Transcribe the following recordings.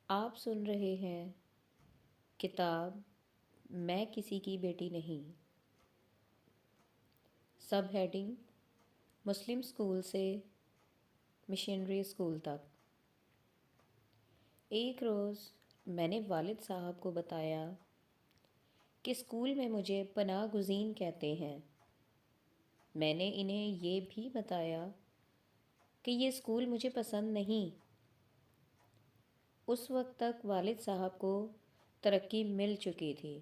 آپ سن رہے ہیں کتاب میں کسی کی بیٹی نہیں۔ سب ہیڈنگ: مسلم اسکول سے مشنری اسکول تک۔ ایک روز میں نے والد صاحب کو بتایا کہ اسکول میں مجھے پناہ گزین کہتے ہیں۔ میں نے انہیں یہ بھی بتایا کہ یہ اسکول مجھے پسند نہیں۔ اس وقت تک والد صاحب کو ترقی مل چکی تھی۔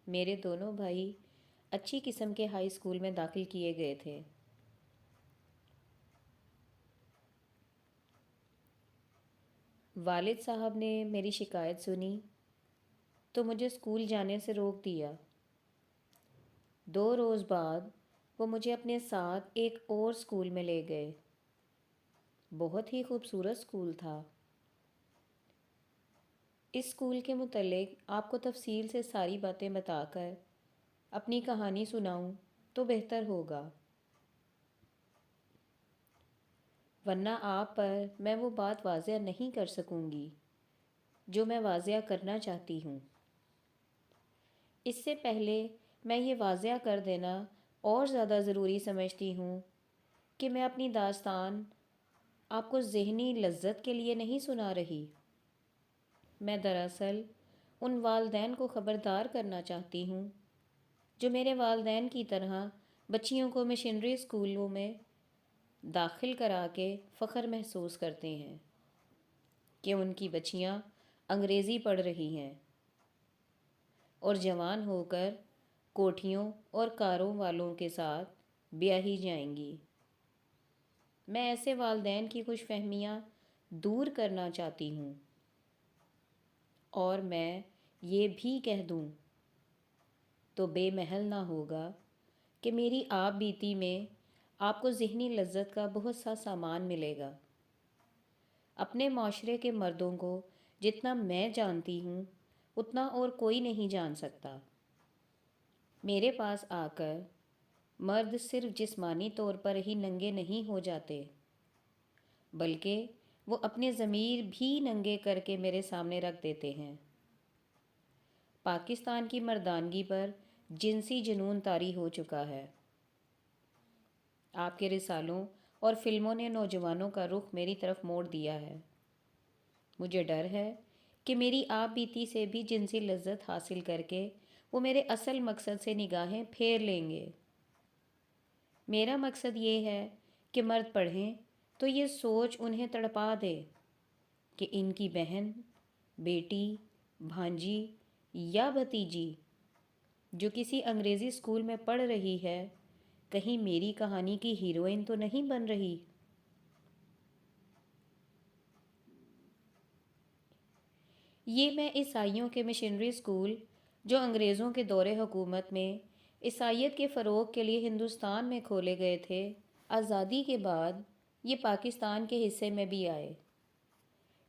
میرے دونوں بھائی اچھی قسم کے ہائی اسکول میں داخل کیے گئے تھے۔ والد صاحب نے میری شکایت سنی تو مجھے اسکول جانے سے روک دیا۔ 2 روز بعد وہ مجھے اپنے ساتھ ایک اور اسکول میں لے گئے۔ بہت ہی خوبصورت اسکول تھا۔ اس اسکول کے متعلق آپ کو تفصیل سے ساری باتیں بتا کر اپنی کہانی سناؤں تو بہتر ہوگا، ورنہ آپ پر میں وہ بات واضح نہیں کر سکوں گی جو میں واضح کرنا چاہتی ہوں۔ اس سے پہلے میں یہ واضح کر دینا اور زیادہ ضروری سمجھتی ہوں کہ میں اپنی داستان آپ کو ذہنی لذت کے لیے نہیں سنا رہی۔ میں دراصل ان والدین کو خبردار کرنا چاہتی ہوں جو میرے والدین کی طرح بچیوں کو مشنری اسکولوں میں داخل کرا کے فخر محسوس کرتے ہیں کہ ان کی بچیاں انگریزی پڑھ رہی ہیں اور جوان ہو کر کوٹھیوں اور کاروں والوں کے ساتھ بیاہی جائیں گی۔ میں ایسے والدین کی خوش فہمیاں دور کرنا چاہتی ہوں، اور میں یہ بھی کہہ دوں تو بے محل نہ ہوگا کہ میری آپ بیتی میں آپ کو ذہنی لذت کا بہت سا سامان ملے گا۔ اپنے معاشرے کے مردوں کو جتنا میں جانتی ہوں اتنا اور کوئی نہیں جان سکتا۔ میرے پاس آ کر مرد صرف جسمانی طور پر ہی ننگے نہیں ہو جاتے، بلکہ وہ اپنے ضمیر بھی ننگے کر کے میرے سامنے رکھ دیتے ہیں۔ پاکستان کی مردانگی پر جنسی جنون طاری ہو چکا ہے۔ آپ کے رسالوں اور فلموں نے نوجوانوں کا رخ میری طرف موڑ دیا ہے۔ مجھے ڈر ہے کہ میری آپ بیتی سے بھی جنسی لذت حاصل کر کے وہ میرے اصل مقصد سے نگاہیں پھیر لیں گے۔ میرا مقصد یہ ہے کہ مرد پڑھیں تو یہ سوچ انہیں تڑپا دے کہ ان کی بہن، بیٹی، بھانجی یا بھتیجی جو کسی انگریزی اسکول میں پڑھ رہی ہے کہیں میری کہانی کی ہیروئن تو نہیں بن رہی۔ یہ میں عیسائیوں کے مشنری اسکول جو انگریزوں کے دور حکومت میں عیسائیت کے فروغ کے لیے ہندوستان میں کھولے گئے تھے، آزادی کے بعد یہ پاکستان کے حصے میں بھی آئے۔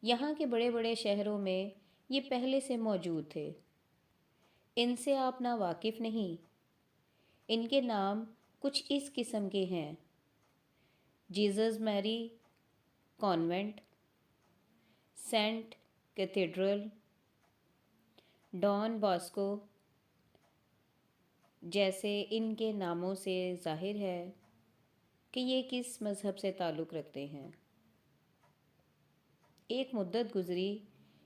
یہاں کے بڑے بڑے شہروں میں یہ پہلے سے موجود تھے۔ ان سے آپ نا واقف نہیں۔ ان کے نام کچھ اس قسم کے ہیں: Jesus Mary Convent, Saint Cathedral, Don Bosco. جیسے ان کے ناموں سے ظاہر ہے کہ یہ کس مذہب سے تعلق رکھتے ہیں۔ ایک مدت گزری،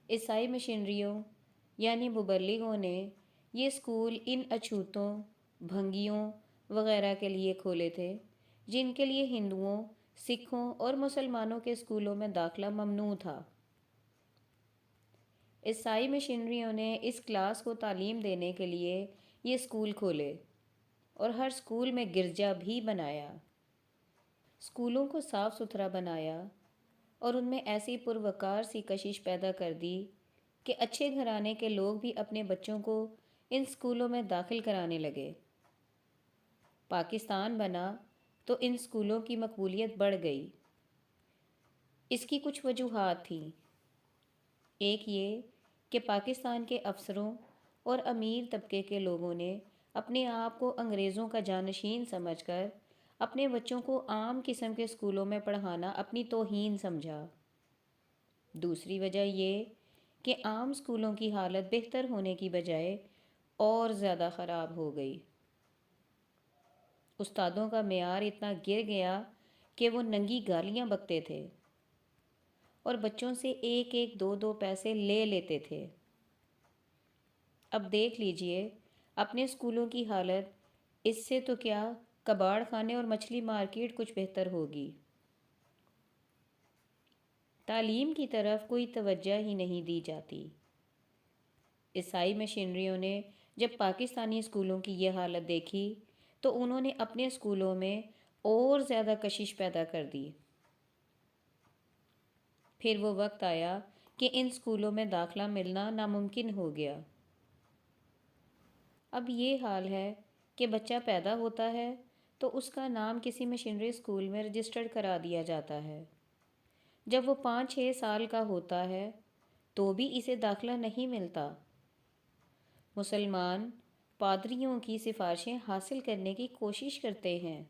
عیسائی مشنریوں یعنی مبلغوں نے یہ اسکول ان اچھوتوں، بھنگیوں وغیرہ کے لیے کھولے تھے جن کے لیے ہندوؤں، سکھوں اور مسلمانوں کے اسکولوں میں داخلہ ممنوع تھا۔ عیسائی مشنریوں نے اس کلاس کو تعلیم دینے کے لیے یہ اسکول کھولے اور ہر اسکول میں گرجا بھی بنایا۔ اسکولوں کو صاف ستھرا بنایا اور ان میں ایسی پروقار سی کشش پیدا کر دی کہ اچھے گھرانے کے لوگ بھی اپنے بچوں کو ان اسکولوں میں داخل کرانے لگے۔ پاکستان بنا تو ان اسکولوں کی مقبولیت بڑھ گئی۔ اس کی کچھ وجوہات تھیں۔ ایک یہ کہ پاکستان کے افسروں اور امیر طبقے کے لوگوں نے اپنے آپ کو انگریزوں کا جانشین سمجھ کر اپنے بچوں کو عام قسم کے اسکولوں میں پڑھانا اپنی توہین سمجھا۔ دوسری وجہ یہ کہ عام اسکولوں کی حالت بہتر ہونے کی بجائے اور زیادہ خراب ہو گئی۔ استادوں کا معیار اتنا گر گیا کہ وہ ننگی گالیاں بکتے تھے اور بچوں سے ایک ایک دو دو پیسے لے لیتے تھے۔ اب دیکھ لیجئے اپنے اسکولوں کی حالت، اس سے تو کیا کباڑ خانے اور مچھلی مارکیٹ کچھ بہتر ہوگی۔ تعلیم کی طرف کوئی توجہ ہی نہیں دی جاتی۔ عیسائی مشنریوں نے جب پاکستانی اسکولوں کی یہ حالت دیکھی تو انہوں نے اپنے اسکولوں میں اور زیادہ کشش پیدا کر دی۔ پھر وہ وقت آیا کہ ان اسکولوں میں داخلہ ملنا ناممکن ہو گیا۔ اب یہ حال ہے کہ بچہ پیدا ہوتا ہے تو اس کا نام کسی مشنری اسکول میں رجسٹرڈ کرا دیا جاتا ہے۔ جب وہ 5-6 سال کا ہوتا ہے تو بھی اسے داخلہ نہیں ملتا۔ مسلمان پادریوں کی سفارشیں حاصل کرنے کی کوشش کرتے ہیں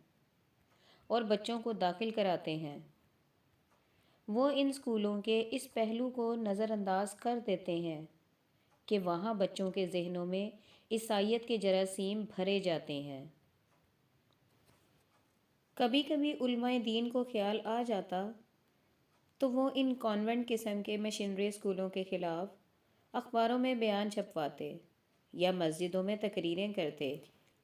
اور بچوں کو داخل کراتے ہیں۔ وہ ان اسکولوں کے اس پہلو کو نظر انداز کر دیتے ہیں کہ وہاں بچوں کے ذہنوں میں عیسائیت کے جراثیم بھرے جاتے ہیں۔ کبھی کبھی علماء دین کو خیال آ جاتا تو وہ ان کانوینٹ قسم کے مشنری اسکولوں کے خلاف اخباروں میں بیان چھپواتے یا مسجدوں میں تقریریں کرتے۔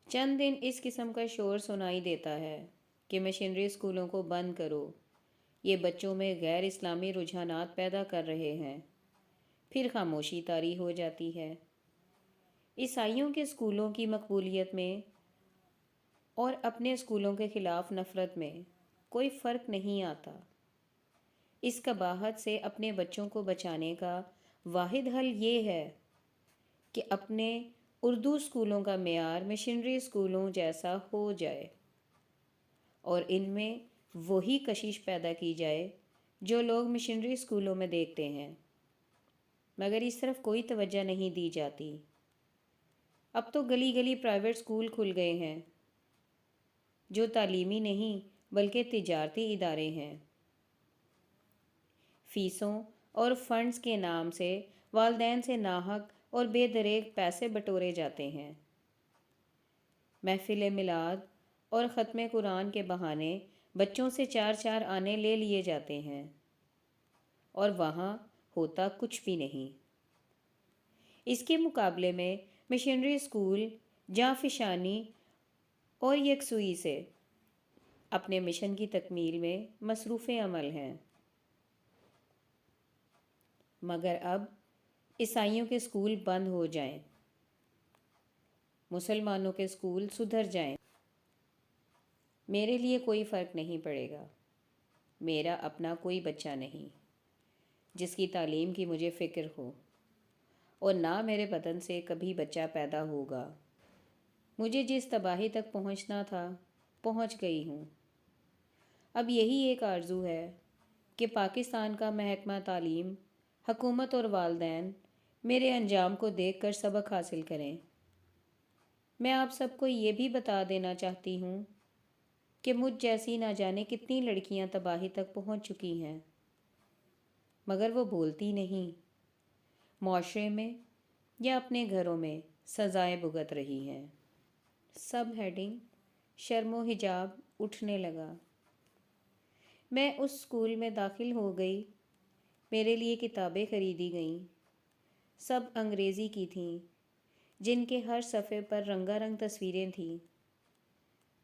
چند دن اس قسم کا شور سنائی دیتا ہے کہ مشنری اسکولوں کو بند کرو، یہ بچوں میں غیر اسلامی رجحانات پیدا کر رہے ہیں، پھر خاموشی طاری ہو جاتی ہے۔ عیسائیوں کے اسکولوں کی مقبولیت میں اور اپنے اسکولوں کے خلاف نفرت میں کوئی فرق نہیں آتا۔ اس قباحت سے اپنے بچوں کو بچانے کا واحد حل یہ ہے کہ اپنے اردو اسکولوں کا معیار مشنری اسکولوں جیسا ہو جائے اور ان میں وہی کشش پیدا کی جائے جو لوگ مشنری اسکولوں میں دیکھتے ہیں، مگر اس طرف کوئی توجہ نہیں دی جاتی۔ اب تو گلی گلی پرائیویٹ اسکول کھل گئے ہیں جو تعلیمی نہیں بلکہ تجارتی ادارے ہیں۔ فیسوں اور فنڈز کے نام سے والدین سے ناحق اور بے دریغ پیسے بٹورے جاتے ہیں۔ محفل میلاد اور ختم قرآن کے بہانے بچوں سے 4 آنے لے لیے جاتے ہیں اور وہاں ہوتا کچھ بھی نہیں۔ اس کے مقابلے میں مشنری اسکول جانفشانی اور یکسوئی سے اپنے مشن کی تکمیل میں مصروف عمل ہیں۔ مگر اب عیسائیوں کے اسکول بند ہو جائیں، مسلمانوں کے اسکول سدھر جائیں، میرے لیے کوئی فرق نہیں پڑے گا۔ میرا اپنا کوئی بچہ نہیں جس کی تعلیم کی مجھے فکر ہو، اور نہ میرے بدن سے کبھی بچہ پیدا ہوگا۔ مجھے جس تباہی تک پہنچنا تھا پہنچ گئی ہوں۔ اب یہی ایک آرزو ہے کہ پاکستان کا محکمہ تعلیم، حکومت اور والدین میرے انجام کو دیکھ کر سبق حاصل کریں۔ میں آپ سب کو یہ بھی بتا دینا چاہتی ہوں کہ مجھ جیسی نہ جانے کتنی لڑکیاں تباہی تک پہنچ چکی ہیں، مگر وہ بولتی نہیں، معاشرے میں یا اپنے گھروں میں سزائیں بھگت رہی ہیں۔ سب ہیڈنگ شرم و حجاب اٹھنے لگا۔ میں اس اسکول میں داخل ہو گئی۔ میرے لیے کتابیں خریدی گئیں، سب انگریزی کی تھیں، جن کے ہر صفحے پر رنگا رنگ تصویریں تھیں۔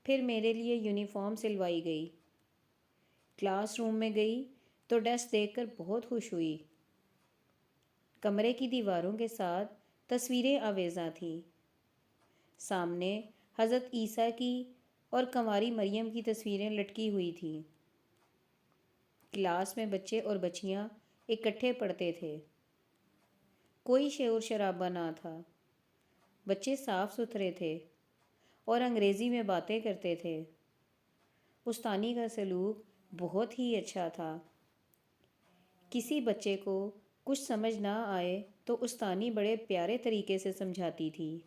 پھر میرے لیے یونیفارم سلوائی گئی۔ کلاس روم میں گئی تو ڈیسک دیکھ کر بہت خوش ہوئی۔ کمرے کی دیواروں کے ساتھ تصویریں آویزاں تھیں۔ سامنے حضرت عیسیٰ کی اور کنواری مریم کی تصویریں لٹکی ہوئی تھیں۔ کلاس میں بچے اور بچیاں اکٹھے پڑھتے تھے۔ کوئی شور شرابہ نہ تھا۔ بچے صاف ستھرے تھے اور انگریزی میں باتیں کرتے تھے۔ استانی کا سلوک بہت ہی اچھا تھا۔ کسی بچے کو کچھ سمجھ نہ آئے تو استانی بڑے پیارے طریقے سے سمجھاتی تھی۔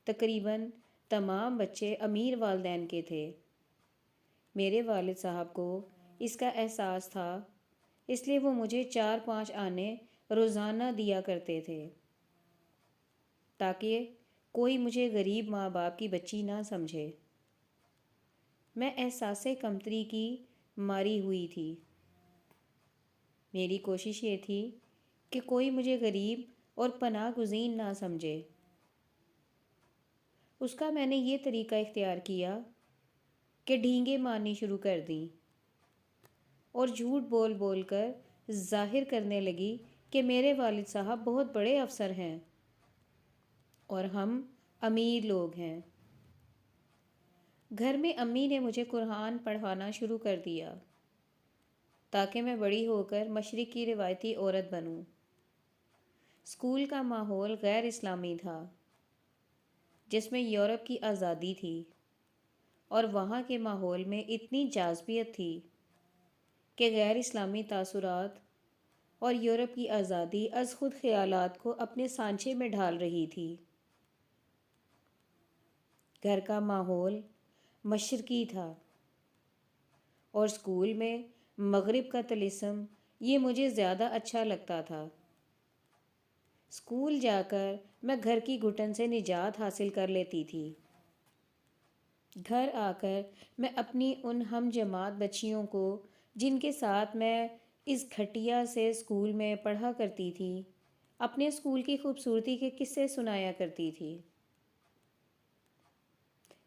تقریباً تمام بچے امیر والدین کے تھے۔ میرے والد صاحب کو اس کا احساس تھا اس لیے وہ مجھے 4-5 آنے روزانہ دیا کرتے تھے تاکہ کوئی مجھے غریب ماں باپ کی بچی نہ سمجھے۔ میں احساس کمتری کی ماری ہوئی تھی۔ میری کوشش یہ تھی کہ کوئی مجھے غریب اور پناہ گزین نہ سمجھے۔ اس کا میں نے یہ طریقہ اختیار کیا کہ ڈھینگے مارنی شروع کر دیں اور جھوٹ بول بول کر ظاہر کرنے لگی کہ میرے والد صاحب بہت بڑے افسر ہیں اور ہم امیر لوگ ہیں۔ گھر میں امی نے مجھے قرآن پڑھانا شروع کر دیا تاکہ میں بڑی ہو کر مشرق کی روایتی عورت بنوں۔ اسکول کا ماحول غیر اسلامی تھا جس میں یورپ کی آزادی تھی، اور وہاں کے ماحول میں اتنی جاذبیت تھی کہ غیر اسلامی تاثرات اور یورپ کی آزادی از خود خیالات کو اپنے سانچے میں ڈھال رہی تھی۔ گھر کا ماحول مشرقی تھا اور اسکول میں مغرب کا طلسم یہ مجھے زیادہ اچھا لگتا تھا۔ اسکول جا کر میں گھر کی گھٹن سے نجات حاصل کر لیتی تھی۔ گھر آ کر میں اپنی ان ہم جماعت بچیوں کو جن کے ساتھ میں اس گھٹیا سے اسکول میں پڑھا کرتی تھی اپنے اسکول کی خوبصورتی کے قصے سنایا کرتی تھی۔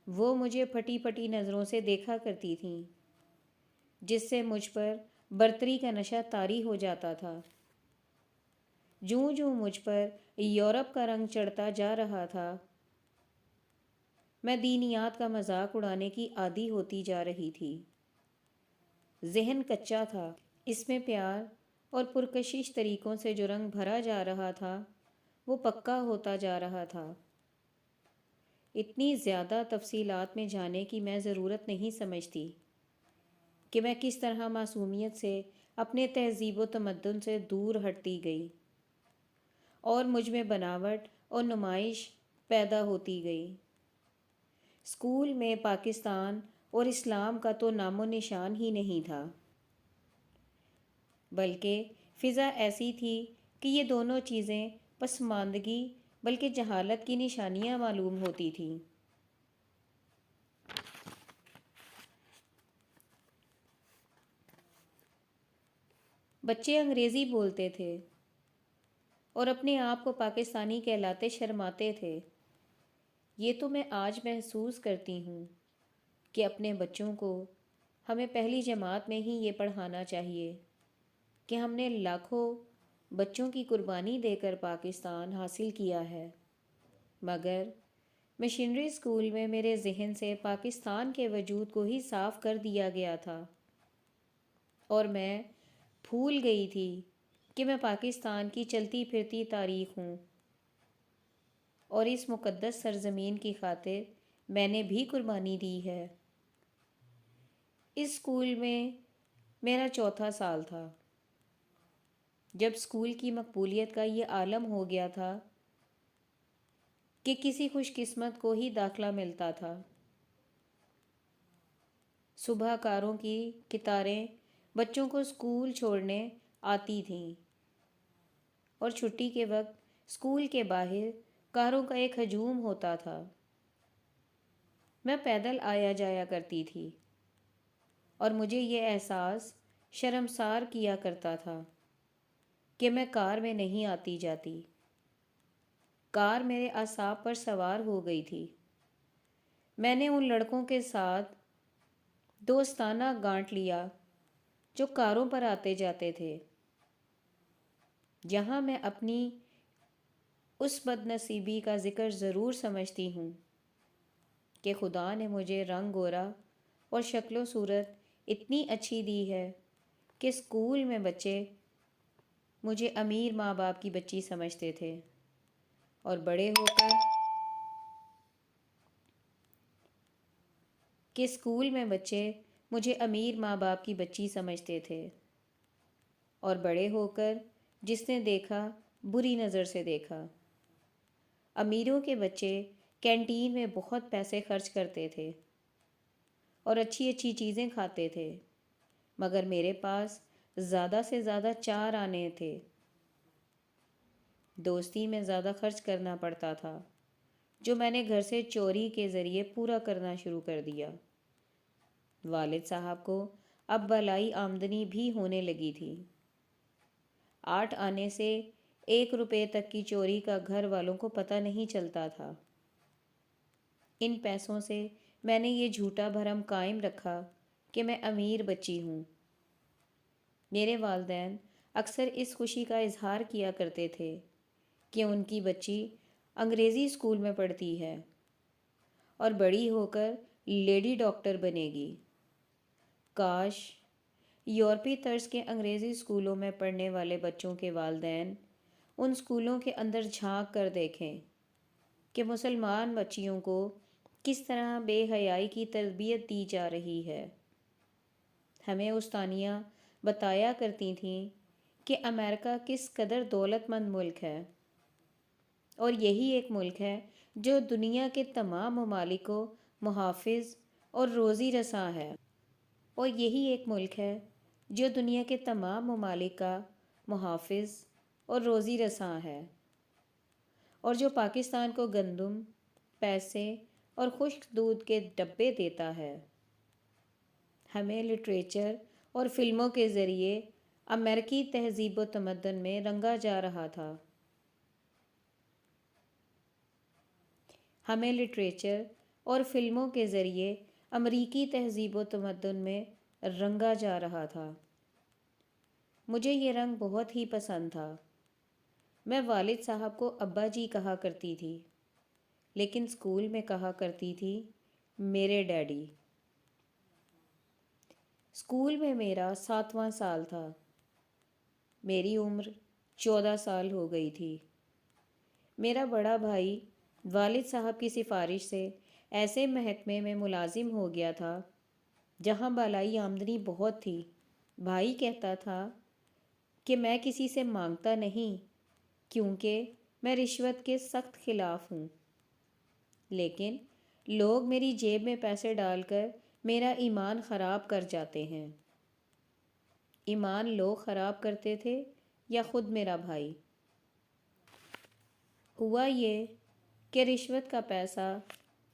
وہ مجھے پھٹی پھٹی نظروں سے دیکھا کرتی تھیں جس سے مجھ پر برتری کا نشہ طاری ہو جاتا تھا۔ جوں جوں مجھ پر یورپ کا رنگ چڑھتا جا رہا تھا میں دینیات کا مذاق اڑانے کی عادی ہوتی جا رہی تھی۔ ذہن کچا تھا، اس میں پیار اور پرکشش طریقوں سے جو رنگ بھرا جا رہا تھا وہ پکا ہوتا جا رہا تھا۔ اتنی زیادہ تفصیلات میں جانے کی میں ضرورت نہیں سمجھتی کہ میں کس طرح معصومیت سے اپنے تہذیب و تمدن سے دور ہٹتی گئی اور مجھ میں بناوٹ اور نمائش پیدا ہوتی گئی۔ اسکول میں پاکستان اور اسلام کا تو نام و نشان ہی نہیں تھا، بلکہ فضا ایسی تھی کہ یہ دونوں چیزیں پسماندگی بلکہ جہالت کی نشانیاں معلوم ہوتی تھیں۔ بچے انگریزی بولتے تھے اور اپنے آپ کو پاکستانی کہلاتے شرماتے تھے۔ یہ تو میں آج محسوس کرتی ہوں کہ اپنے بچوں کو ہمیں پہلی جماعت میں ہی یہ پڑھانا چاہیے کہ ہم نے لاکھوں بچوں کی قربانی دے کر پاکستان حاصل کیا ہے، مگر مشنری اسکول میں میرے ذہن سے پاکستان کے وجود کو ہی صاف کر دیا گیا تھا اور میں بھول گئی تھی کہ میں پاکستان کی چلتی پھرتی تاریخ ہوں اور اس مقدس سرزمین کی خاطر میں نے بھی قربانی دی ہے۔ اس اسکول میں میرا 4تھا سال تھا جب اسکول کی مقبولیت کا یہ عالم ہو گیا تھا کہ کسی خوش قسمت کو ہی داخلہ ملتا تھا۔ صبح کاروں کی قطاریں بچوں کو اسکول چھوڑنے آتی تھیں اور چھٹی کے وقت اسکول کے باہر کاروں کا ایک ہجوم ہوتا تھا۔ میں پیدل آیا جایا کرتی تھی اور مجھے یہ احساس شرمسار کیا کرتا تھا کہ میں کار میں نہیں آتی جاتی۔ کار میرے اعصاب پر سوار ہو گئی تھی۔ میں نے ان لڑکوں کے ساتھ دوستانہ گانٹ لیا جو کاروں پر آتے جاتے تھے۔ جہاں میں اپنی اس بد نصیبی کا ذکر ضرور سمجھتی ہوں کہ خدا نے مجھے رنگ گورا اور شکل و صورت اتنی اچھی دی ہے کہ اسکول میں بچے مجھے امیر ماں باپ کی بچی سمجھتے تھے اور بڑے ہو کر جس نے دیکھا بری نظر سے دیکھا۔ امیروں کے بچے کینٹین میں بہت پیسے خرچ کرتے تھے اور اچھی اچھی چیزیں کھاتے تھے، مگر میرے پاس زیادہ سے زیادہ 4 آنے تھے۔ دوستی میں زیادہ خرچ کرنا پڑتا تھا، جو میں نے گھر سے چوری کے ذریعے پورا کرنا شروع کر دیا۔ والد صاحب کو اب بالائی آمدنی بھی ہونے لگی تھی۔ 8 آنے سے 1 روپے تک کی چوری کا گھر والوں کو پتہ نہیں چلتا تھا۔ ان پیسوں سے میں نے یہ جھوٹا بھرم قائم رکھا کہ میں امیر بچی ہوں۔ میرے والدین اکثر اس خوشی کا اظہار کیا کرتے تھے کہ ان کی بچی انگریزی اسکول میں پڑھتی ہے اور بڑی ہو کر لیڈی ڈاکٹر بنے گی۔ کاش یورپی طرز کے انگریزی اسکولوں میں پڑھنے والے بچوں کے والدین ان اسکولوں کے اندر جھانک کر دیکھیں کہ مسلمان بچیوں کو کس طرح بے حیائی کی تربیت دی جا رہی ہے۔ ہمیں استانیہ بتایا کرتی تھیں کہ امریکہ کس قدر دولت مند ملک ہے، اور یہی ایک ملک ہے جو دنیا کے تمام ممالک کو محافظ اور روزی رساں ہے، اور یہی ایک ملک ہے جو دنیا کے تمام ممالک کا محافظ اور روزی رساں ہے، اور جو پاکستان کو گندم، پیسے اور خشک دودھ کے ڈبے دیتا ہے۔ ہمیں لٹریچر اور فلموں کے ذریعے امریکی تہذیب و تمدن میں رنگا جا رہا تھا۔ ہمیں لٹریچر اور فلموں کے ذریعے امریکی تہذیب و تمدن میں رنگا جا رہا تھا۔ مجھے یہ رنگ بہت ہی پسند تھا۔ میں والد صاحب کو ابا جی کہا کرتی تھی، لیکن اسکول میں کہا کرتی تھی میرے ڈیڈی۔ اسکول میں میرا 7واں سال تھا۔ میری عمر 14 سال ہو گئی تھی۔ میرا بڑا بھائی والد صاحب کی سفارش سے ایسے محکمے میں ملازم ہو گیا تھا جہاں بالائی آمدنی بہت تھی۔ بھائی کہتا تھا کہ میں کسی سے مانگتا نہیں کیونکہ میں رشوت کے سخت خلاف ہوں، لیکن لوگ میری جیب میں پیسے ڈال کر میرا ایمان خراب کر جاتے ہیں۔ ایمان لوگ خراب کرتے تھے یا خود میرا بھائی؟ ہوا یہ کہ رشوت کا پیسہ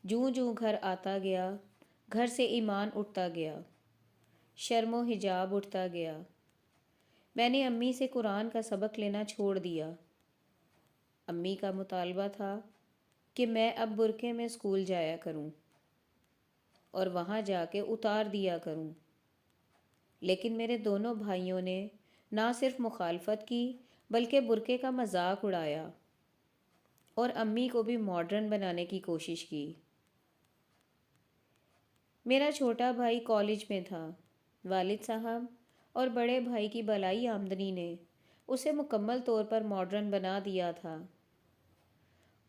جوں جوں گھر آتا گیا، گھر سے ایمان اٹھتا گیا، شرم و حجاب اٹھتا گیا۔ میں نے امی سے قرآن کا سبق لینا چھوڑ دیا۔ امی کا مطالبہ تھا کہ میں اب برقعے میں اسکول جایا کروں اور وہاں جا کے اتار دیا کروں، لیکن میرے دونوں بھائیوں نے نہ صرف مخالفت کی بلکہ برقعے کا مذاق اڑایا اور امی کو بھی ماڈرن بنانے کی کوشش کی۔ میرا چھوٹا بھائی کالج میں تھا۔ والد صاحب اور بڑے بھائی کی بالائی آمدنی نے اسے مکمل طور پر ماڈرن بنا دیا تھا۔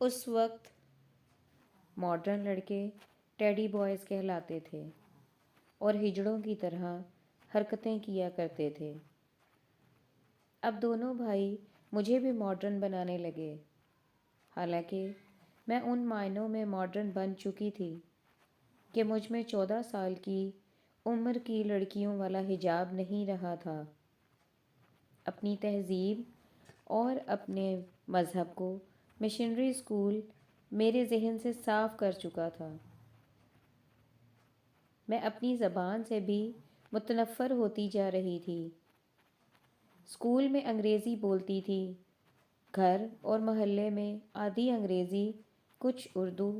اس وقت ماڈرن لڑکے ٹیڈی بوائز کہلاتے تھے اور ہجڑوں کی طرح حرکتیں کیا کرتے تھے۔ اب دونوں بھائی مجھے بھی ماڈرن بنانے لگے، حالانکہ میں ان معنوں میں ماڈرن بن چکی تھی کہ مجھ میں 14 سال کی عمر کی لڑکیوں والا حجاب نہیں رہا تھا۔ اپنی تہذیب اور اپنے مذہب کو مشنری اسکول میرے ذہن سے صاف کر چکا تھا۔ میں اپنی زبان سے بھی متنفر ہوتی جا رہی تھی۔ اسکول میں انگریزی بولتی تھی، گھر اور محلے میں آدھی انگریزی، کچھ اردو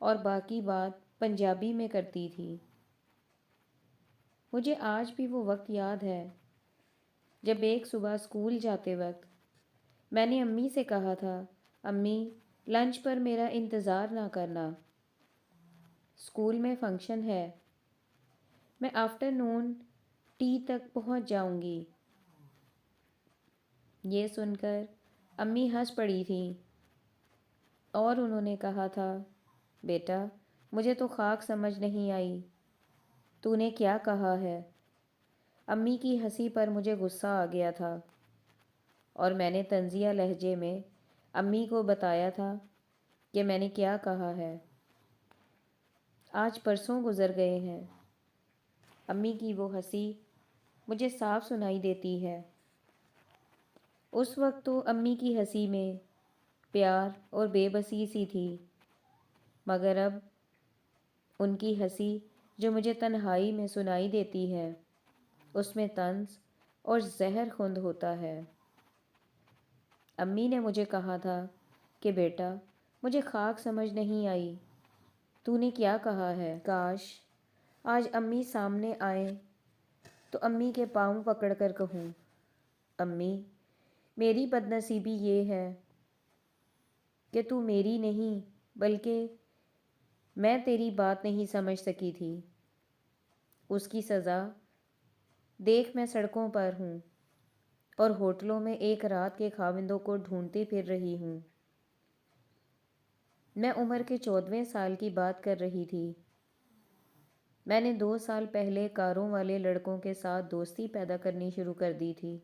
اور باقی بات پنجابی میں کرتی تھی۔ مجھے آج بھی وہ وقت یاد ہے جب ایک صبح اسکول جاتے وقت میں نے امی سے کہا تھا، امی لنچ پر میرا انتظار نہ کرنا، اسکول میں فنکشن ہے، میں آفٹر نون ٹی تک پہنچ جاؤں گی۔ یہ سن کر امی ہنس پڑی تھیں اور انہوں نے کہا تھا، بیٹا مجھے تو خاک سمجھ نہیں آئی، تو نے کیا کہا ہے؟ امی کی ہنسی پر مجھے غصہ آ گیا تھا اور میں نے طنزیہ لہجے میں امی کو بتایا تھا کہ میں نے کیا کہا ہے۔ آج پرسوں گزر گئے ہیں۔ امی کی وہ ہنسی مجھے صاف سنائی دیتی ہے۔ اس وقت تو امی کی ہنسی میں پیار اور بے بسی سی تھی، مگر اب ان کی ہنسی جو مجھے تنہائی میں سنائی دیتی ہے، اس میں طنز اور زہر خوند ہوتا ہے۔ امی نے مجھے کہا تھا کہ بیٹا، مجھے خاک سمجھ نہیں آئی، تو نے کیا کہا ہے؟ کاش آج امی سامنے آئیں تو امی کے پاؤں پکڑ کر کہوں، امی، میری بدنصیبی یہ ہے کہ تو میری نہیں بلکہ میں تیری بات نہیں سمجھ سکی تھی۔ اس کی سزا دیکھ میں سڑکوں پر ہوں اور ہوٹلوں میں ایک رات کے خاوندوں کو ڈھونڈتی پھر رہی ہوں۔ میں عمر کے 14ویں سال کی بات کر رہی تھی۔ میں نے 2 سال پہلے کاروں والے لڑکوں کے ساتھ دوستی پیدا کرنی شروع کر دی تھی،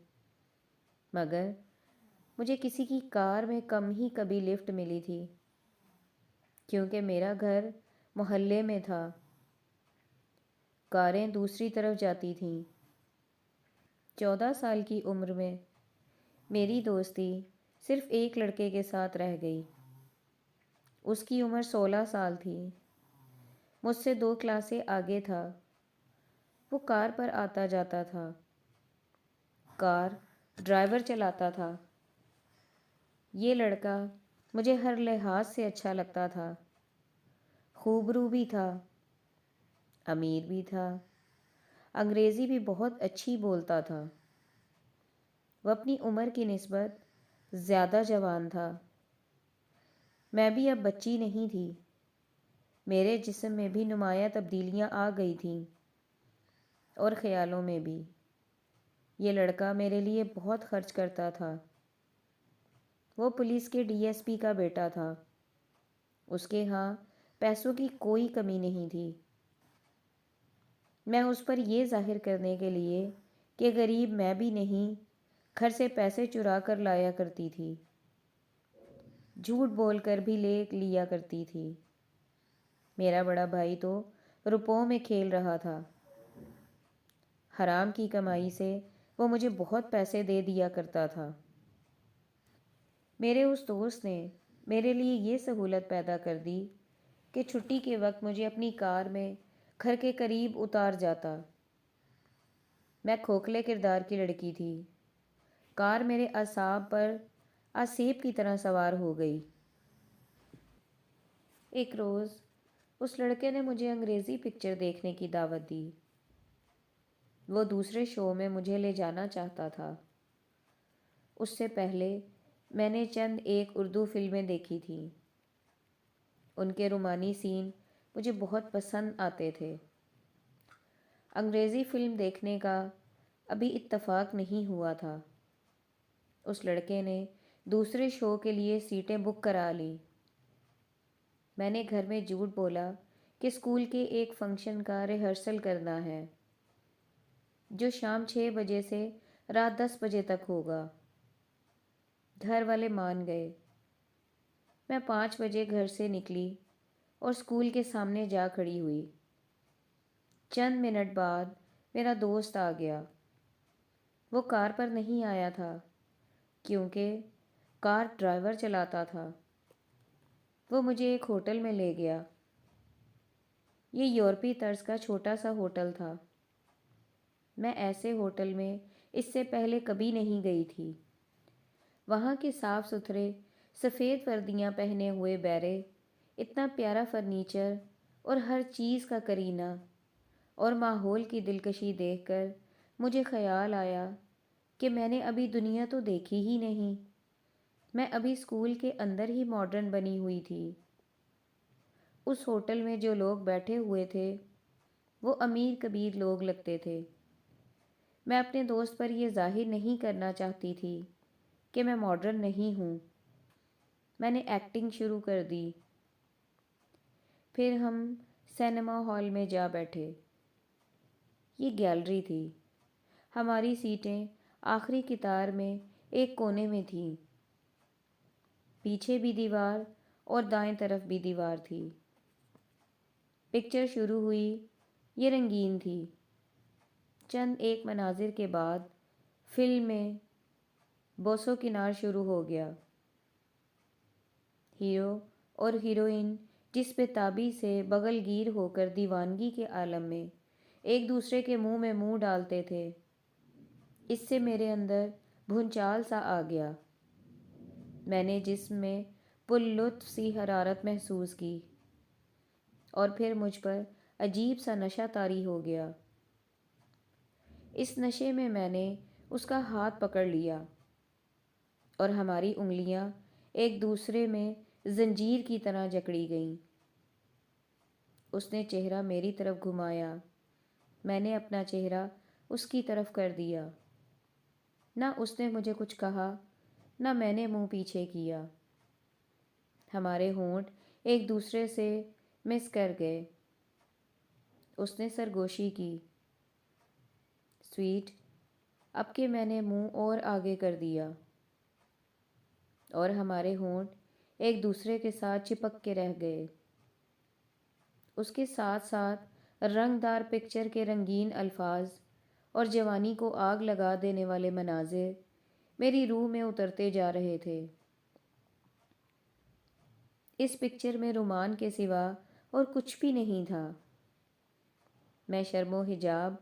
مگر مجھے کسی کی کار میں کم ہی کبھی لفٹ ملی تھی، کیونکہ میرا گھر محلے میں تھا، کاریں دوسری طرف جاتی تھیں۔ 14 سال کی عمر میں میری دوستی صرف ایک لڑکے کے ساتھ رہ گئی۔ اس کی عمر 16 سال تھی، مجھ سے 2 کلاسیں آگے تھا۔ وہ کار پر آتا جاتا تھا، کار ڈرائیور چلاتا تھا۔ یہ لڑکا مجھے ہر لحاظ سے اچھا لگتا تھا، خوبرو بھی تھا، امیر بھی تھا، انگریزی بھی بہت اچھی بولتا تھا۔ وہ اپنی عمر کی نسبت زیادہ جوان تھا۔ میں بھی اب بچی نہیں تھی، میرے جسم میں بھی نمایاں تبدیلیاں آ گئی تھیں اور خیالوں میں بھی۔ یہ لڑکا میرے لیے بہت خرچ کرتا تھا۔ وہ پولیس کے ڈی ایس پی کا بیٹا تھا۔ اس کے ہاں پیسوں کی کوئی کمی نہیں تھی۔ میں اس پر یہ ظاہر کرنے کے لیے کہ غریب میں بھی نہیں، گھر سے پیسے چرا کر لایا کرتی تھی، جھوٹ بول کر بھی لے لیا کرتی تھی۔ میرا بڑا بھائی تو روپوں میں کھیل رہا تھا۔ حرام کی کمائی سے وہ مجھے بہت پیسے دے دیا کرتا تھا۔ میرے اس دوست نے میرے لیے یہ سہولت پیدا کر دی کہ چھٹی کے وقت مجھے اپنی کار میں گھر کے قریب اتار جاتا۔ میں کھوکھلے کردار کی لڑکی تھی۔ کار میرے اعصاب پر آسیب کی طرح سوار ہو گئی۔ ایک روز اس لڑکے نے مجھے انگریزی پکچر دیکھنے کی دعوت دی۔ وہ دوسرے شو میں مجھے لے جانا چاہتا تھا۔ اس سے پہلے میں نے چند ایک اردو فلمیں دیکھی تھیں۔ ان کے رومانی سین مجھے بہت پسند آتے تھے۔ انگریزی فلم دیکھنے کا ابھی اتفاق نہیں ہوا تھا۔ اس لڑکے نے دوسرے شو کے لیے سیٹیں بک کرا لیں۔ میں نے گھر میں جھوٹ بولا کہ اسکول کے ایک فنکشن کا ریہرسل کرنا ہے، جو شام 6 بجے سے رات 10 بجے تک ہوگا۔ گھر والے مان گئے۔ میں 5 بجے گھر سے نکلی اور اسکول کے سامنے جا کھڑی ہوئی۔ چند منٹ بعد میرا دوست آ گیا۔ وہ کار پر نہیں آیا تھا، کیونکہ کار ڈرائیور چلاتا تھا۔ وہ مجھے ایک ہوٹل میں لے گیا۔ یہ یورپی طرز کا چھوٹا سا ہوٹل تھا۔ میں ایسے ہوٹل میں اس سے پہلے کبھی نہیں گئی تھی۔ وہاں کے صاف ستھرے سفید وردیاں پہنے ہوئے بیرے، اتنا پیارا فرنیچر اور ہر چیز کا کرینہ اور ماحول کی دلکشی دیکھ کر مجھے خیال آیا کہ میں نے ابھی دنیا تو دیکھی ہی نہیں، میں ابھی اسکول کے اندر ہی ماڈرن بنی ہوئی تھی۔ اس ہوٹل میں جو لوگ بیٹھے ہوئے تھے وہ امیر کبیر لوگ لگتے تھے۔ میں اپنے دوست پر یہ ظاہر نہیں کرنا چاہتی تھی کہ میں ماڈرن نہیں ہوں۔ میں نے ایکٹنگ شروع کر دی۔ پھر ہم سینما ہال میں جا بیٹھے۔ یہ گیلری تھی۔ ہماری سیٹیں آخری قطار میں ایک کونے میں تھیں۔ پیچھے بھی دیوار اور دائیں طرف بھی دیوار تھی۔ پکچر شروع ہوئی۔ یہ رنگین تھی۔ چند ایک مناظر کے بعد فلم میں بوسو کنار شروع ہو گیا۔ ہیرو اور ہیروئن جس پہ تابی سے بغل گیر ہو کر دیوانگی کے عالم میں ایک دوسرے کے منہ میں منہ ڈالتے تھے، اس سے میرے اندر بھونچال سا آ گیا۔ میں نے جسم میں پر لطف سی حرارت محسوس کی اور پھر مجھ پر عجیب سا نشہ طاری ہو گیا۔ اس نشے میں نے اس کا ہاتھ پکڑ لیا اور ہماری انگلیاں ایک دوسرے میں زنجیر کی طرح جکڑی گئیں۔ اس نے چہرہ میری طرف گھمایا، میں نے اپنا چہرہ اس کی طرف کر دیا۔ نہ اس نے مجھے کچھ کہا، نہ میں نے منہ پیچھے کیا۔ ہمارے ہونٹ ایک دوسرے سے مس کر گئے۔ اس نے سرگوشی کی، سویٹ، اب کہ میں نے منہ اور آگے کر دیا اور ہمارے ہونٹ ایک دوسرے کے ساتھ چپک کے رہ گئے۔ اس کے ساتھ ساتھ رنگ دار پکچر کے رنگین الفاظ اور جوانی کو آگ لگا دینے والے مناظر میری روح میں اترتے جا رہے تھے۔ اس پکچر میں رومان کے سوا اور کچھ بھی نہیں تھا۔ میں شرم و حجاب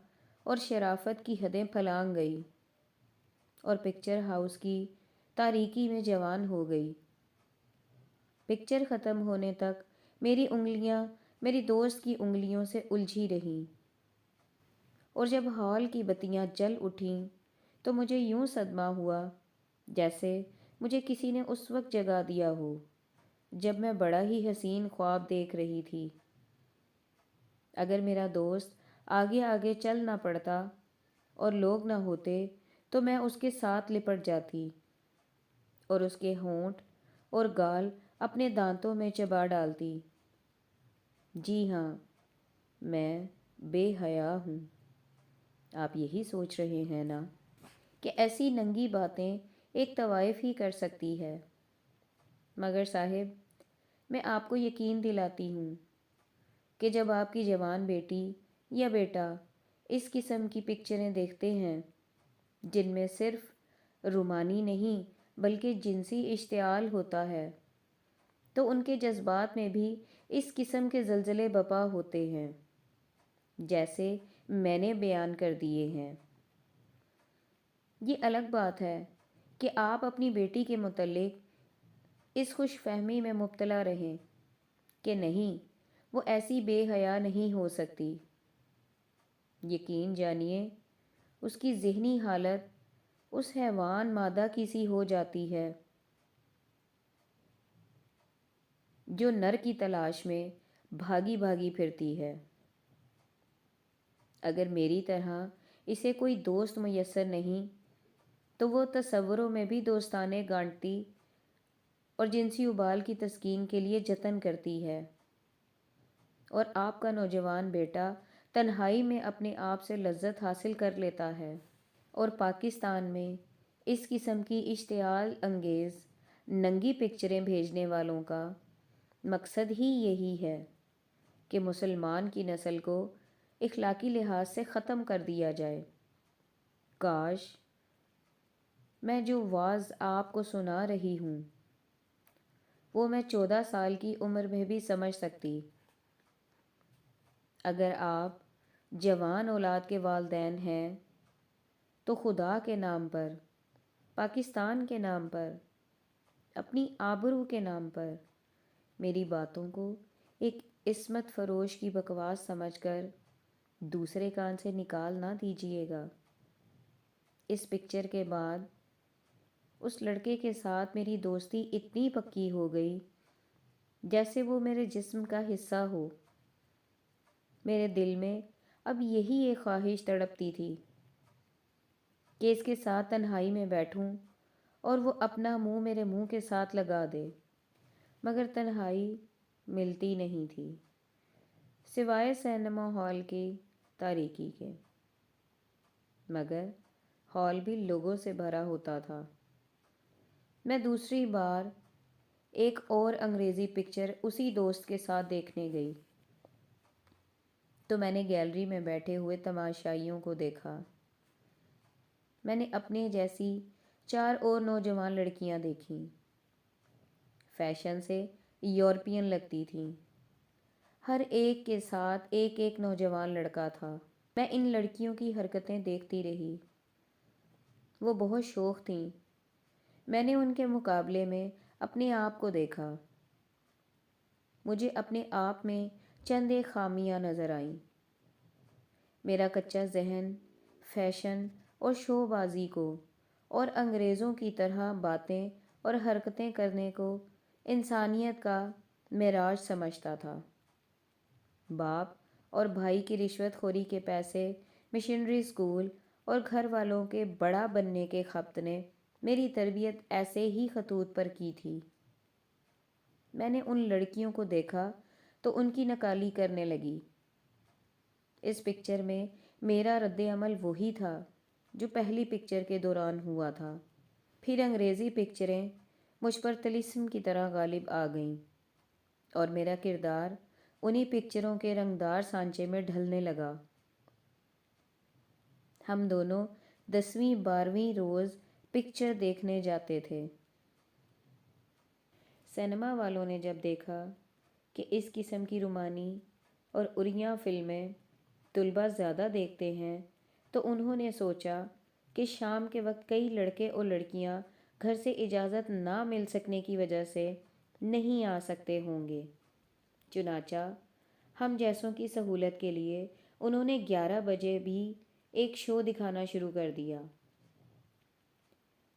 اور شرافت کی حدیں پھلانگ گئی اور پکچر ہاؤس کی تاریکی میں جوان ہو گئی۔ پکچر ختم ہونے تک میری انگلیاں میری دوست کی انگلیوں سے الجھی رہیں، اور جب ہال کی بتیاں جل اٹھیں تو مجھے یوں صدمہ ہوا جیسے مجھے کسی نے اس وقت جگا دیا ہو جب میں بڑا ہی حسین خواب دیکھ رہی تھی۔ اگر میرا دوست آگے آگے چل نہ پڑتا اور لوگ نہ ہوتے تو میں اس کے ساتھ لپٹ جاتی اور اس کے ہونٹ اور گال اپنے دانتوں میں چبا ڈالتی۔ جی ہاں، میں بے حیا ہوں۔ آپ یہی سوچ رہے ہیں نا کہ ایسی ننگی باتیں ایک طوائف ہی کر سکتی ہے، مگر صاحب میں آپ کو یقین دلاتی ہوں کہ جب آپ کی جوان بیٹی یا بیٹا اس قسم کی پکچریں دیکھتے ہیں جن میں صرف رومانی نہیں بلکہ جنسی اشتعال ہوتا ہے تو ان کے جذبات میں بھی اس قسم کے زلزلے بپا ہوتے ہیں جیسے میں نے بیان کر دیے ہیں۔ یہ الگ بات ہے کہ آپ اپنی بیٹی کے متعلق اس خوش فہمی میں مبتلا رہیں کہ نہیں، وہ ایسی بے حیا نہیں ہو سکتی۔ یقین جانیے اس کی ذہنی حالت اس حیوان مادہ کی سی ہو جاتی ہے جو نر کی تلاش میں بھاگی بھاگی پھرتی ہے۔ اگر میری طرح اسے کوئی دوست میسر نہیں تو وہ تصوروں میں بھی دوستانے گانٹتی اور جنسی ابال کی تسکین کے لیے جتن کرتی ہے، اور آپ کا نوجوان بیٹا تنہائی میں اپنے آپ سے لذت حاصل کر لیتا ہے، اور پاکستان میں اس قسم کی اشتعال انگیز ننگی پکچریں بھیجنے والوں کا مقصد ہی یہی ہے کہ مسلمان کی نسل کو اخلاقی لحاظ سے ختم کر دیا جائے۔ کاش میں جو واعظ آپ کو سنا رہی ہوں وہ میں 14 سال کی عمر میں بھی سمجھ سکتی۔ اگر آپ جوان اولاد کے والدین ہیں تو خدا کے نام پر، پاکستان کے نام پر، اپنی آبرو کے نام پر میری باتوں کو ایک عصمت فروش کی بکواس سمجھ کر دوسرے کان سے نکال نہ دیجیے گا۔ اس پکچر کے بعد اس لڑکے کے ساتھ میری دوستی اتنی پکی ہو گئی جیسے وہ میرے جسم کا حصہ ہو۔ میرے دل میں اب یہی ایک خواہش تڑپتی تھی کہ اس کے ساتھ تنہائی میں بیٹھوں اور وہ اپنا منہ میرے منہ کے ساتھ لگا دے، مگر تنہائی ملتی نہیں تھی سوائے سینما ہال کی تاریکی کے، مگر ہال بھی لوگوں سے بھرا ہوتا تھا۔ میں دوسری بار ایک اور انگریزی پکچر اسی دوست کے ساتھ دیکھنے گئی۔ تو میں نے گیلری میں بیٹھے ہوئے تماشائیوں کو دیکھا۔ میں نے اپنے جیسی 4 اور نوجوان لڑکیاں دیکھیں، فیشن سے یورپین لگتی تھیں۔ ہر ایک کے ساتھ ایک ایک نوجوان لڑکا تھا۔ میں ان لڑکیوں کی حرکتیں دیکھتی رہی۔ وہ بہت شوخ تھیں۔ میں نے ان کے مقابلے میں اپنے آپ کو دیکھا۔ مجھے اپنے آپ میں چند ایک خامیاں نظر آئیں۔ میرا کچا ذہن فیشن اور شو بازی کو اور انگریزوں کی طرح باتیں اور حرکتیں کرنے کو انسانیت کا معراج سمجھتا تھا۔ باپ اور بھائی کی رشوت خوری کے پیسے، مشنری اسکول اور گھر والوں کے بڑا بننے کے خبط نے میری تربیت ایسے ہی خطوط پر کی تھی۔ میں نے ان لڑکیوں کو دیکھا تو ان کی نکالی کرنے لگی۔ اس پکچر میں میرا رد عمل وہی تھا جو پہلی پکچر کے دوران ہوا تھا۔ پھر انگریزی پکچریں مجھ پر طلسم کی طرح غالب آ گئیں اور میرا کردار انہی پکچروں کے رنگدار سانچے میں ڈھلنے لگا۔ ہم دونوں 10ویں 12ویں روز پکچر دیکھنے جاتے تھے۔ سینما والوں نے جب دیکھا کہ اس قسم کی رومانی اور اریاں فلمیں طلباء زیادہ دیکھتے ہیں تو انہوں نے سوچا کہ شام کے وقت کئی لڑکے اور لڑکیاں گھر سے اجازت نہ مل سکنے کی وجہ سے نہیں آ سکتے ہوں گے۔ چنانچہ ہم جیسوں کی سہولت کے لیے انہوں نے 11 بجے بھی ایک شو دکھانا شروع کر دیا۔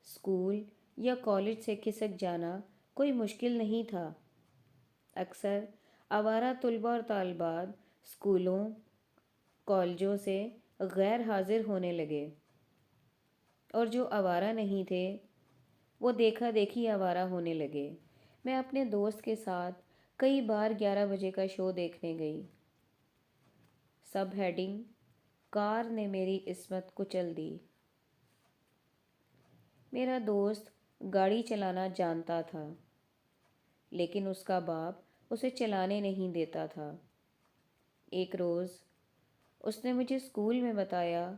اسکول یا کالج سے کھسک جانا کوئی مشکل نہیں تھا۔ اکثر آوارہ طلباء اور طالبات اسکولوں کالجوں سے غیر حاضر ہونے لگے، اور جو آوارہ نہیں تھے وہ دیکھا دیکھی آوارہ ہونے لگے۔ میں اپنے دوست کے ساتھ کئی بار 11 بجے کا شو دیکھنے گئی۔ سب ہیڈنگ کار نے میری عصمت کچل دی۔ میرا دوست گاڑی چلانا جانتا تھا، لیکن اس کا باپ اسے چلانے نہیں دیتا تھا۔ ایک روز اس نے مجھے اسکول میں بتایا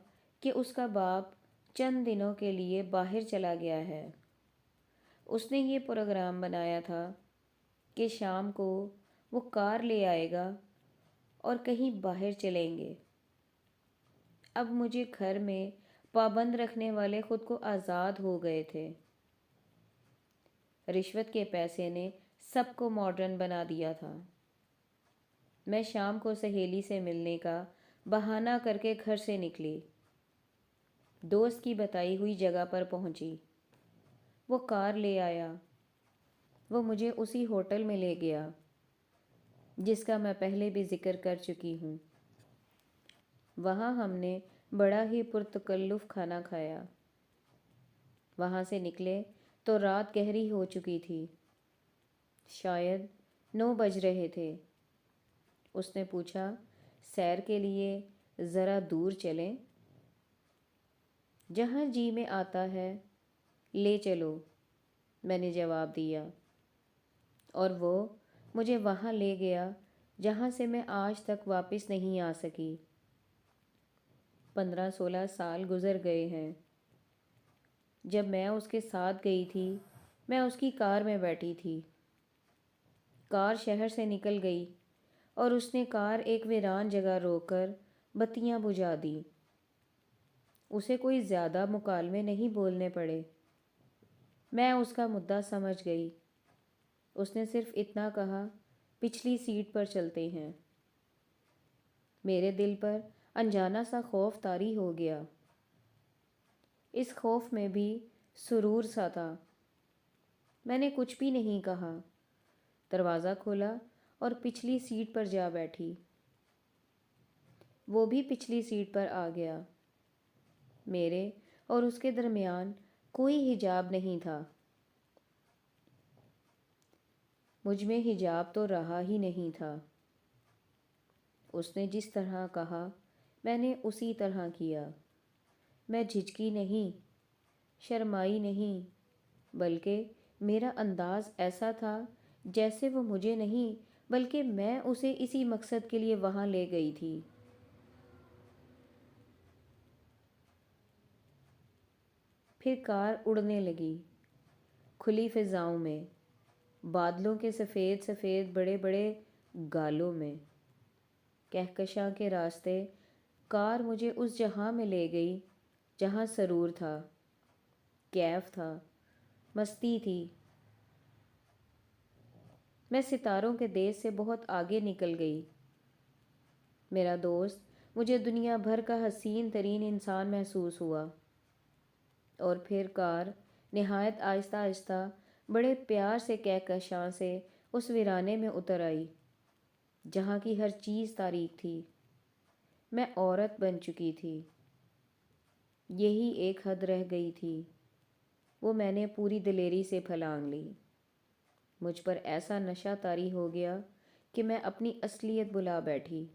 کہ اس کا باپ چند دنوں کے لیے باہر چلا گیا ہے۔ اس نے یہ پروگرام بنایا تھا کہ شام کو وہ کار لے آئے گا اور کہیں باہر چلیں گے۔ اب مجھے گھر میں پابند رکھنے والے خود کو آزاد ہو گئے تھے۔ رشوت کے پیسے نے سب کو ماڈرن بنا دیا تھا۔ میں شام کو سہیلی سے ملنے کا بہانہ کر کے گھر سے نکلی۔ دوست کی بتائی ہوئی جگہ پر پہنچی۔ وہ کار لے آیا۔ وہ مجھے اسی ہوٹل میں لے گیا جس کا میں پہلے بھی ذکر کر چکی ہوں۔ وہاں ہم نے بڑا ہی پرتکلف کھانا کھایا۔ وہاں سے نکلے تو رات گہری ہو چکی تھی، شاید 9 بج رہے تھے۔ اس نے پوچھا، سیر کے لیے ذرا دور چلیں؟ جہاں جی میں آتا ہے لے چلو، میں نے جواب دیا، اور وہ مجھے وہاں لے گیا جہاں سے میں آج تک واپس نہیں آ سکی۔ 15-16 سال گزر گئے ہیں۔ جب میں اس کے ساتھ گئی تھی میں اس کی کار میں بیٹھی تھی۔ کار شہر سے نکل گئی اور اس نے کار ایک ویران جگہ روک کر بتیاں بجھا دیں۔ اسے کوئی زیادہ مکالمے نہیں بولنے پڑے۔ میں اس کا مدعا سمجھ گئی۔ اس نے صرف اتنا کہا، پچھلی سیٹ پر چلتے ہیں۔ میرے دل پر انجانا سا خوف طاری ہو گیا۔ اس خوف میں بھی سرور سا تھا۔ میں نے کچھ بھی نہیں کہا، دروازہ کھولا اور پچھلی سیٹ پر جا بیٹھی۔ وہ بھی پچھلی سیٹ پر آ گیا۔ میرے اور اس کے درمیان کوئی حجاب نہیں تھا۔ مجھ میں حجاب تو رہا ہی نہیں تھا۔ اس نے جس طرح کہا میں نے اسی طرح کیا۔ میں جھجکی نہیں، شرمائی نہیں، بلکہ میرا انداز ایسا تھا جیسے وہ مجھے نہیں بلکہ میں اسے اسی مقصد کے لیے وہاں لے گئی تھی۔ پھر کار اڑنے لگی کھلی فضاؤں میں، بادلوں کے سفید سفید بڑے بڑے گالوں میں۔ کہکشاں کے راستے کار مجھے اس جہاں میں لے گئی جہاں سرور تھا، کیف تھا، مستی تھی۔ میں ستاروں کے دیس سے بہت آگے نکل گئی۔ میرا دوست مجھے دنیا بھر کا حسین ترین انسان محسوس ہوا۔ اور پھر کار نہایت آہستہ آہستہ بڑے پیار سے کہکشاں سے اس ویرانے میں اتر آئی جہاں کی ہر چیز تاریک تھی۔ میں عورت بن چکی تھی، یہی ایک حد رہ گئی تھی، وہ میں نے پوری دلیری سے پھلانگ لی۔ مجھ پر ایسا نشہ طاری ہو گیا کہ میں اپنی اصلیت بھلا بیٹھی۔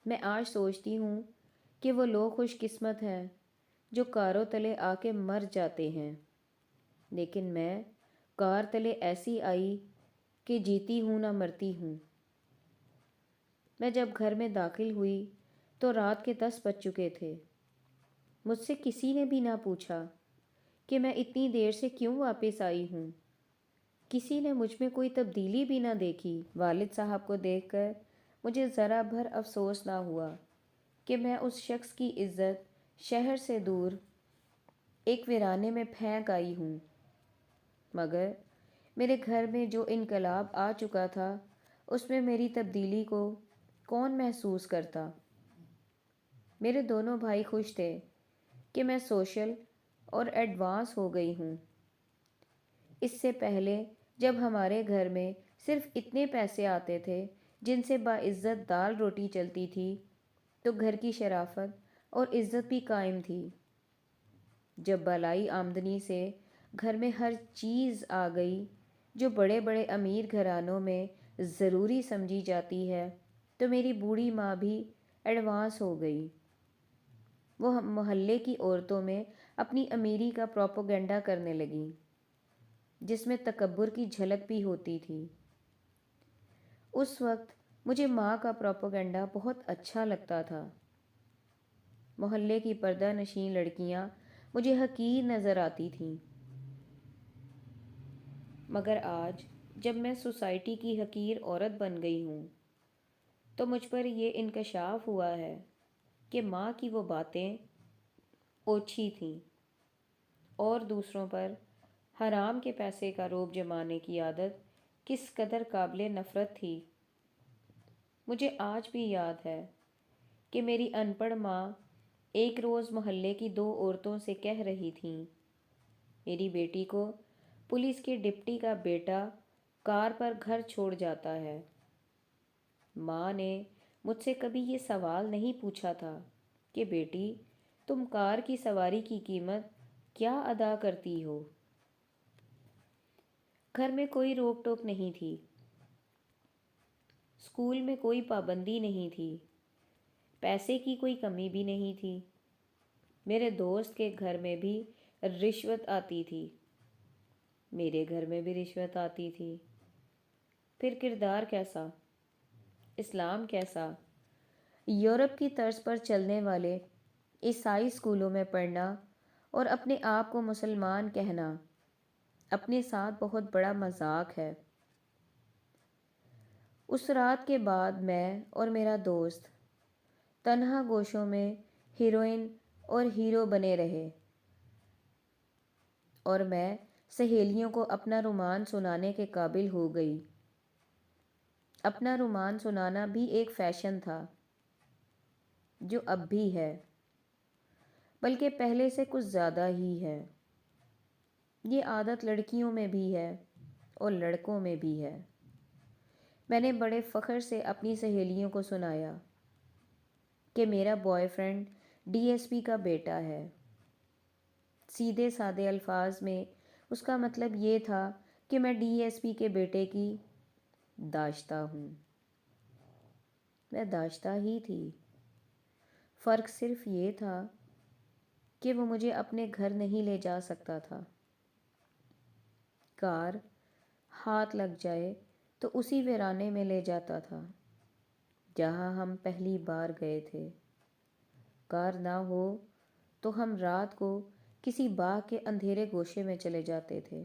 میں آج سوچتی ہوں کہ وہ لوگ خوش قسمت ہیں جو کاروں تلے آ کے مر جاتے ہیں، لیکن میں کار تلے ایسی آئی کہ جیتی ہوں نہ مرتی ہوں۔ میں جب گھر میں داخل ہوئی تو رات کے 10 بج چکے تھے۔ مجھ سے کسی نے بھی نہ پوچھا کہ میں اتنی دیر سے کیوں واپس آئی ہوں۔ کسی نے مجھ میں کوئی تبدیلی بھی نہ دیکھی۔ والد صاحب کو دیکھ کر مجھے ذرا بھر افسوس نہ ہوا کہ میں اس شخص کی عزت شہر سے دور ایک ویرانے میں پھینک آئی ہوں، مگر میرے گھر میں جو انقلاب آ چکا تھا اس میں میری تبدیلی کو کون محسوس کرتا۔ میرے دونوں بھائی خوش تھے کہ میں سوشل اور ایڈوانس ہو گئی ہوں۔ اس سے پہلے جب ہمارے گھر میں صرف اتنے پیسے آتے تھے جن سے باعزت دال روٹی چلتی تھی تو گھر کی شرافت اور عزت بھی قائم تھی۔ جب بالائی آمدنی سے گھر میں ہر چیز آ گئی جو بڑے بڑے امیر گھرانوں میں ضروری سمجھی جاتی ہے تو میری بوڑھی ماں بھی ایڈوانس ہو گئی۔ وہ محلے کی عورتوں میں اپنی امیری کا پروپیگنڈا کرنے لگیں، جس میں تکبر کی جھلک بھی ہوتی تھی۔ اس وقت مجھے ماں کا پروپیگنڈا بہت اچھا لگتا تھا۔ محلے کی پردہ نشین لڑکیاں مجھے حقیر نظر آتی تھیں، مگر آج جب میں سوسائٹی کی حقیر عورت بن گئی ہوں تو مجھ پر یہ انکشاف ہوا ہے کہ ماں کی وہ باتیں اوچھی تھیں اور دوسروں پر حرام کے پیسے کا روب جمانے کی عادت کس قدر قابل نفرت تھی۔ مجھے آج بھی یاد ہے کہ میری ان پڑھ ماں ایک روز محلے کی 2 عورتوں سے کہہ رہی تھیں، میری بیٹی کو پولیس کے ڈپٹی کا بیٹا کار پر گھر چھوڑ جاتا ہے۔ ماں نے مجھ سے کبھی یہ سوال نہیں پوچھا تھا کہ بیٹی تم کار کی سواری کی قیمت کیا ادا کرتی ہو۔ گھر میں کوئی روک ٹوک نہیں تھی، اسکول میں کوئی پابندی نہیں تھی، پیسے کی کوئی کمی بھی نہیں تھی۔ میرے دوست کے گھر میں بھی رشوت آتی تھی، میرے گھر میں بھی رشوت آتی تھی۔ پھر کردار کیسا، اسلام کیسا، یورپ کی طرز پر چلنے والے عیسائی اسکولوں میں پڑھنا اور اپنے آپ کو مسلمان کہنا اپنے ساتھ بہت بڑا مذاق ہے۔ اس رات کے بعد میں اور میرا دوست تنہا گوشوں میں ہیروئن اور ہیرو بنے رہے، اور میں سہیلیوں کو اپنا رومان سنانے کے قابل ہو گئی۔ اپنا رومان سنانا بھی ایک فیشن تھا، جو اب بھی ہے، بلکہ پہلے سے کچھ زیادہ ہی ہے۔ یہ عادت لڑکیوں میں بھی ہے اور لڑکوں میں بھی ہے۔ میں نے بڑے فخر سے اپنی سہیلیوں کو سنایا کہ میرا boy friend D S P کا بیٹا ہے۔ سیدھے سادے الفاظ میں اس کا مطلب یہ تھا کہ میں ڈی ایس پی کے بیٹے کی داشتہ ہوں۔ میں داشتہ ہی تھی، فرق صرف یہ تھا کہ وہ مجھے اپنے گھر نہیں لے جا سکتا تھا۔ کار ہاتھ لگ جائے تو اسی ویرانے میں لے جاتا تھا جہاں ہم پہلی بار گئے تھے۔ کار نہ ہو تو ہم رات کو کسی باغ کے اندھیرے گوشے میں چلے جاتے تھے۔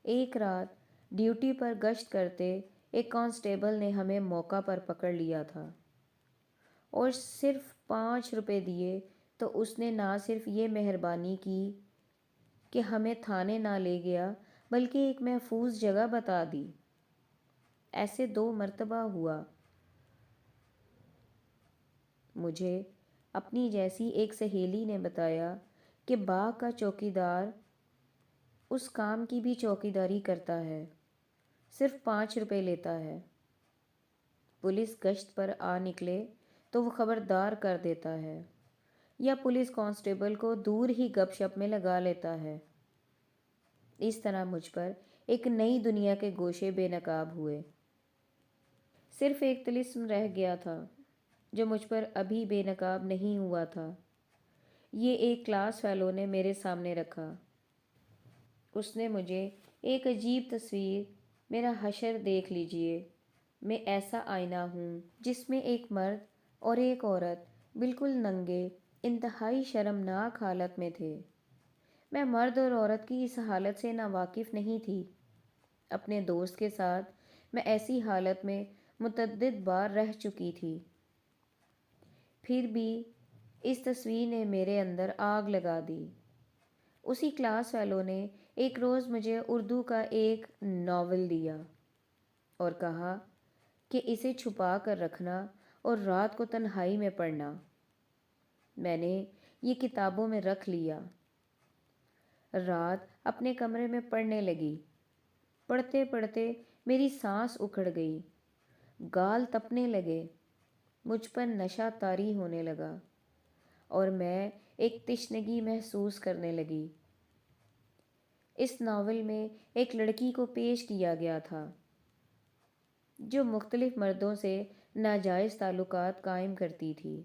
ایک رات ڈیوٹی پر گشت کرتے ایک کانسٹیبل نے ہمیں موقع پر پکڑ لیا تھا اور صرف 5 روپے دیے تو اس نے نہ صرف یہ مہربانی کی کہ ہمیں تھانے نہ لے گیا بلکہ ایک محفوظ جگہ بتا دی۔ ایسے 2 مرتبہ ہوا۔ مجھے اپنی جیسی ایک سہیلی نے بتایا کہ باغ کا چوکیدار اس کام کی بھی چوکیداری کرتا ہے، صرف 5 روپے لیتا ہے۔ پولیس گشت پر آ نکلے تو وہ خبردار کر دیتا ہے یا پولیس کانسٹیبل کو دور ہی گپ شپ میں لگا لیتا ہے۔ اس طرح مجھ پر ایک نئی دنیا کے گوشے بے نقاب ہوئے۔ صرف ایک طلسم رہ گیا تھا جو مجھ پر ابھی بے نقاب نہیں ہوا تھا۔ یہ ایک کلاس فیلو نے میرے سامنے رکھا۔ اس نے مجھے ایک عجیب تصویر، میرا حشر دیکھ لیجئے، میں ایسا آئینہ ہوں جس میں ایک مرد اور ایک عورت بالکل ننگے، انتہائی شرمناک حالت میں تھے۔ میں مرد اور عورت کی اس حالت سے ناواقف نہیں تھی۔ اپنے دوست کے ساتھ میں ایسی حالت میں متعدد بار رہ چکی تھی، پھر بھی اس تصویر نے میرے اندر آگ لگا دی۔ اسی کلاس فیلو نے ایک روز مجھے اردو کا ایک ناول دیا اور کہا کہ اسے چھپا کر رکھنا اور رات کو تنہائی میں پڑھنا۔ میں نے یہ کتابوں میں رکھ لیا۔ رات اپنے کمرے میں پڑھنے لگی۔ پڑھتے پڑھتے میری سانس اکھڑ گئی، گال تپنے لگے، مجھ پر نشہ طاری ہونے لگا اور میں ایک تشنگی محسوس کرنے لگی۔ اس ناول میں ایک لڑکی کو پیش کیا گیا تھا جو مختلف مردوں سے ناجائز تعلقات قائم کرتی تھی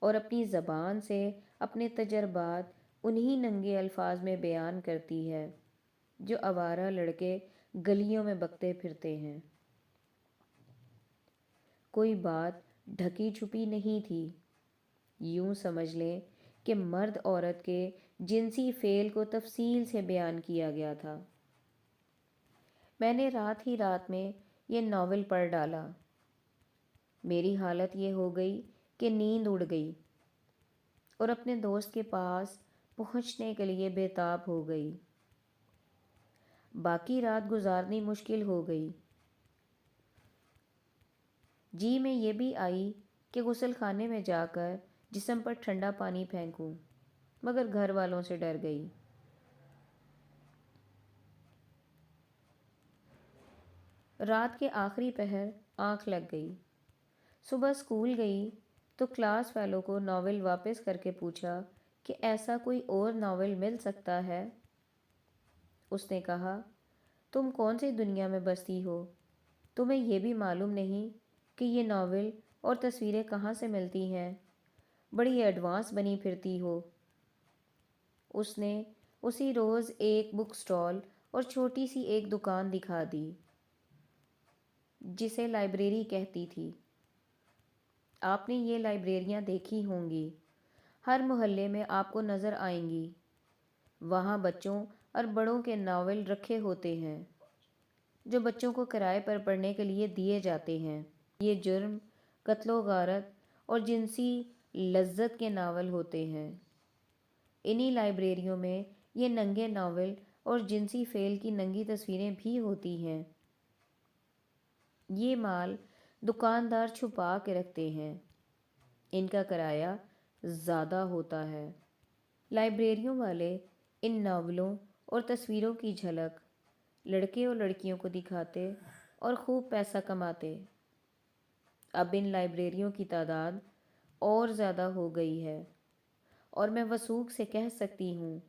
اور اپنی زبان سے اپنے تجربات انہی ننگے الفاظ میں بیان کرتی ہے جو آوارہ لڑکے گلیوں میں بکتے پھرتے ہیں۔ کوئی بات ڈھکی چھپی نہیں تھی۔ یوں سمجھ لیں کہ مرد عورت کے جنسی فعل کو تفصیل سے بیان کیا گیا تھا۔ میں نے رات ہی رات میں یہ ناول پڑھ ڈالا۔ میری حالت یہ ہو گئی کہ نیند اڑ گئی اور اپنے دوست کے پاس پہنچنے کے لیے بے تاب ہو گئی۔ باقی رات گزارنی مشکل ہو گئی۔ جی میں یہ بھی آئی کہ غسل خانے میں جا کر جسم پر ٹھنڈا پانی پھینکوں، مگر گھر والوں سے ڈر گئی۔ رات کے آخری پہر آنکھ لگ گئی۔ صبح اسکول گئی تو کلاس فیلو کو ناول واپس کر کے پوچھا کہ ایسا کوئی اور ناول مل سکتا ہے؟ اس نے کہا، تم کون سی دنیا میں بستی ہو؟ تمہیں یہ بھی معلوم نہیں کہ یہ ناول اور تصویریں کہاں سے ملتی ہیں؟ بڑی ایڈوانس بنی پھرتی ہو۔ اس نے اسی روز ایک بک سٹال اور چھوٹی سی ایک دکان دکھا دی جسے لائبریری کہتی تھی۔ آپ نے یہ لائبریریاں دیکھی ہوں گی، ہر محلے میں آپ کو نظر آئیں گی۔ وہاں بچوں اور بڑوں کے ناول رکھے ہوتے ہیں جو بچوں کو کرائے پر پڑھنے کے لیے دیے جاتے ہیں۔ یہ جرم، قتل و غارت اور جنسی لذت کے ناول ہوتے ہیں۔ انہی لائبریریوں میں یہ ننگے ناول اور جنسی فعل کی ننگی تصویریں بھی ہوتی ہیں۔ یہ مال دکاندار چھپا کے رکھتے ہیں۔ ان کا کرایہ زیادہ ہوتا ہے۔ لائبریریوں والے ان ناولوں اور تصویروں کی جھلک لڑکے اور لڑکیوں کو دکھاتے اور خوب پیسہ کماتے۔ اب ان لائبریریوں کی تعداد اور زیادہ ہو گئی ہے اور میں وثوق سے کہہ سکتی ہوں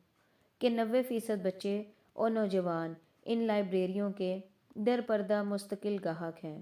کہ 90% بچے اور نوجوان ان لائبریریوں کے در پردہ مستقل گاہک ہیں۔